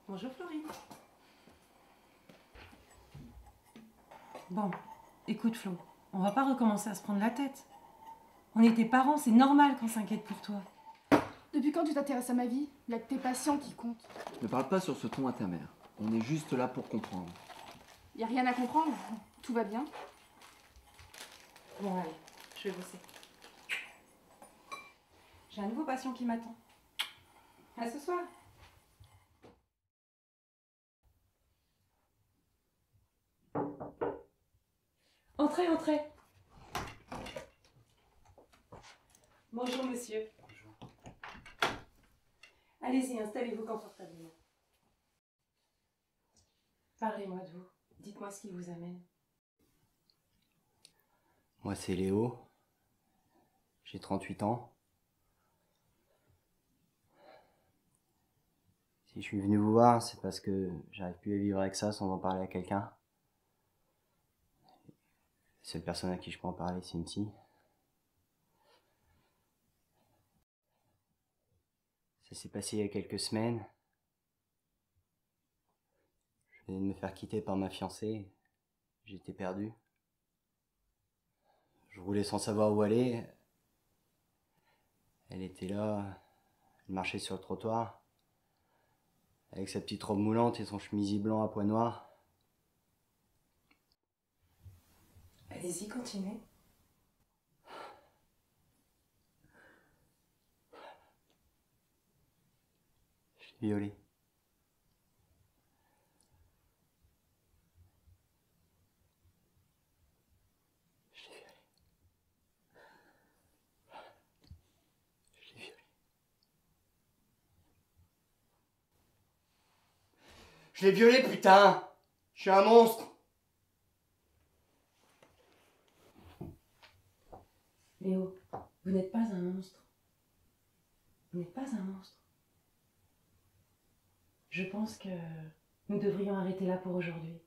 Bonjour Florine. Bon, écoute Flo, on va pas recommencer à se prendre la tête. On est tes parents, c'est normal qu'on s'inquiète pour toi. Depuis quand tu t'intéresses à ma vie? Il n'y a que tes patients qui comptent. Ne parle pas sur ce ton à ta mère. On est juste là pour comprendre. Il n'y a rien à comprendre. Tout va bien. Bon allez, je vais bosser. J'ai un nouveau patient qui m'attend. À ce soir. Entrez, entrez. Bonjour monsieur. Bonjour. Allez-y, installez-vous confortablement. Parlez-moi de vous. Dites-moi ce qui vous amène. Moi, c'est Léo. J'ai 38 ans. Si je suis venu vous voir, c'est parce que j'arrive plus à vivre avec ça sans en parler à quelqu'un. La seule personne à qui je peux en parler, c'est une psy. Ça s'est passé il y a quelques semaines. Je venais de me faire quitter par ma fiancée. J'étais perdu. Je roulais sans savoir où aller. Elle était là. Elle marchait sur le trottoir. Avec sa petite robe moulante et son chemisier blanc à pois noirs. Allez-y, continuez. Je l'ai violée. Je l'ai violée, putain! Je suis un monstre! Léo, vous n'êtes pas un monstre. Vous n'êtes pas un monstre. Je pense que nous devrions arrêter là pour aujourd'hui.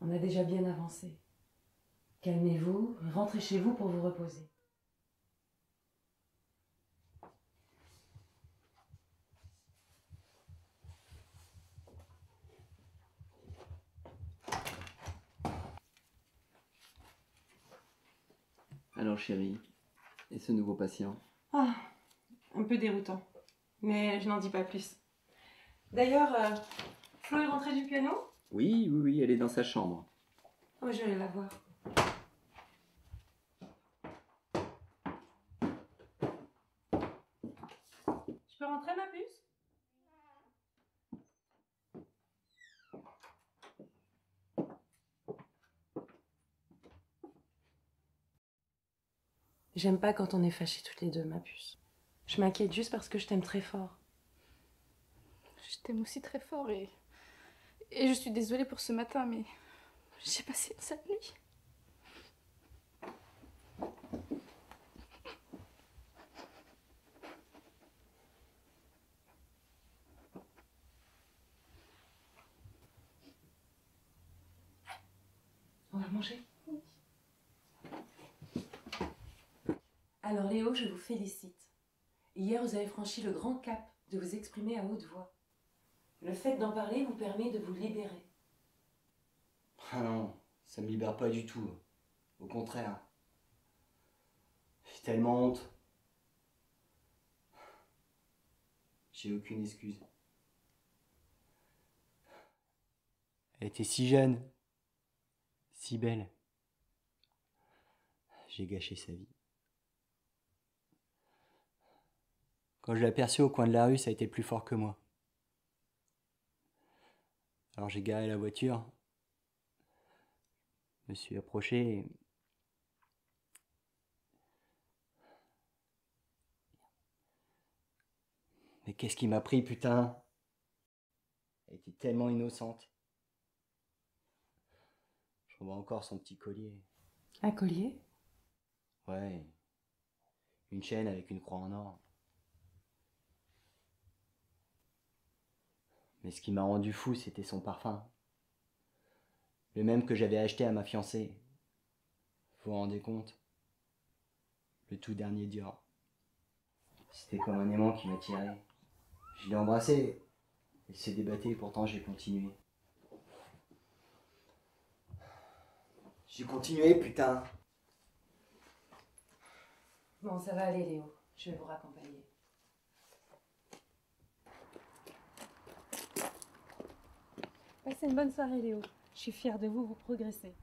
On a déjà bien avancé. Calmez-vous, rentrez chez vous pour vous reposer. Alors chérie, et ce nouveau patient? Ah, un peu déroutant. Mais je n'en dis pas plus. D'ailleurs, Flo est rentrée du piano? Oui, elle est dans sa chambre. Oh, je vais aller la voir. Je peux rentrer, ma puce? J'aime pas quand on est fâchés toutes les deux, ma puce. Je m'inquiète juste parce que je t'aime très fort. Je t'aime aussi très fort et je suis désolée pour ce matin, mais j'ai passé une sale nuit. On va manger? Oui. Alors Léo, je vous félicite. Hier, vous avez franchi le grand cap de vous exprimer à haute voix. Le fait d'en parler vous permet de vous libérer. Ah non, ça me libère pas du tout. Au contraire. J'ai tellement honte. J'ai aucune excuse. Elle était si jeune, si belle. J'ai gâché sa vie. Quand je l'ai aperçue au coin de la rue, ça a été plus fort que moi. Alors j'ai garé la voiture, me suis approché et... Mais qu'est-ce qui m'a pris, putain? Elle était tellement innocente. Je revois encore son petit collier. Un collier? Ouais, une chaîne avec une croix en or. Mais ce qui m'a rendu fou, c'était son parfum. Le même que j'avais acheté à ma fiancée. Vous vous rendez compte? Le tout dernier Dior. C'était comme un aimant qui m'attirait. Je l'ai embrassé. Il s'est débattu et pourtant j'ai continué. J'ai continué, putain. Bon, ça va aller, Léo. Je vais vous raccompagner. Passez une bonne soirée, Léo. Je suis fière de vous, vous progressez.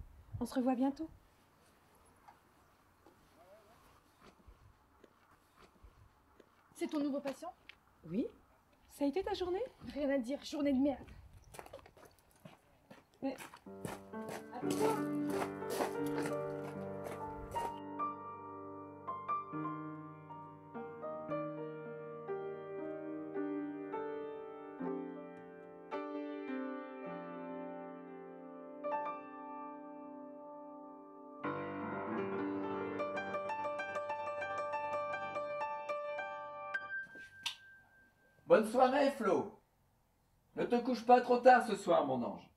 On se revoit bientôt. C'est ton nouveau patient? Oui? Ça a été ta journée? Rien à dire, journée de merde. Mais... Bonne soirée, Flo. Ne te couche pas trop tard ce soir, mon ange.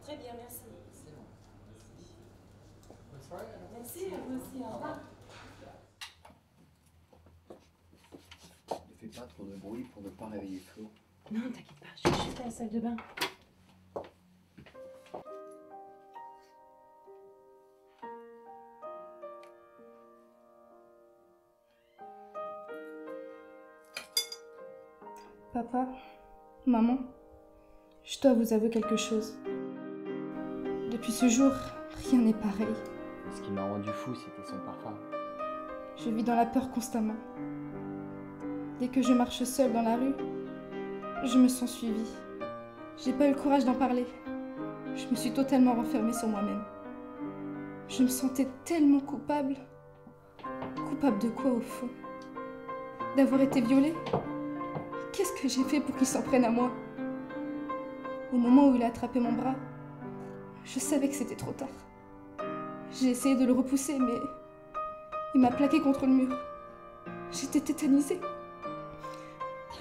Très bien, merci. Merci, à vous aussi, au revoir. Ne fais pas trop de bruit pour ne pas réveiller Flo. Non, t'inquiète pas, je vais juste à la salle de bain. Papa, maman, je dois vous avouer quelque chose. Depuis ce jour, rien n'est pareil. Ce qui m'a rendu fou, c'était son parfum. Je vis dans la peur constamment. Dès que je marche seule dans la rue, je me sens suivie. J'ai pas eu le courage d'en parler. Je me suis totalement renfermée sur moi-même. Je me sentais tellement coupable. Coupable de quoi au fond? D'avoir été violée? Qu'est-ce que j'ai fait pour qu'il s'en prenne à moi? Au moment où il a attrapé mon bras, je savais que c'était trop tard. J'ai essayé de le repousser, mais il m'a plaqué contre le mur. J'étais tétanisée.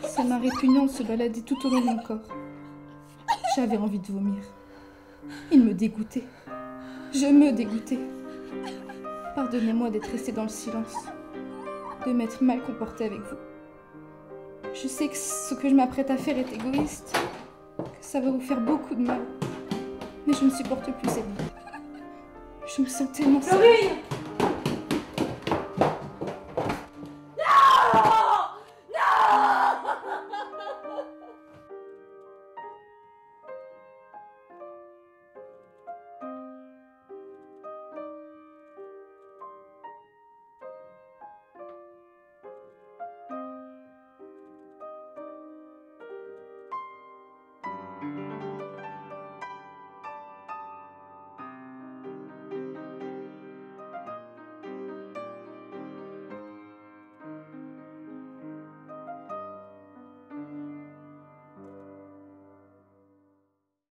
Sa main répugnante se baladait tout au long de mon corps. J'avais envie de vomir. Il me dégoûtait. Je me dégoûtais. Pardonnez-moi d'être restée dans le silence, de m'être mal comportée avec vous. Je sais que ce que je m'apprête à faire est égoïste, que ça va vous faire beaucoup de mal. Mais je ne supporte plus cette vie. Je me sens tellement seule. Laurie!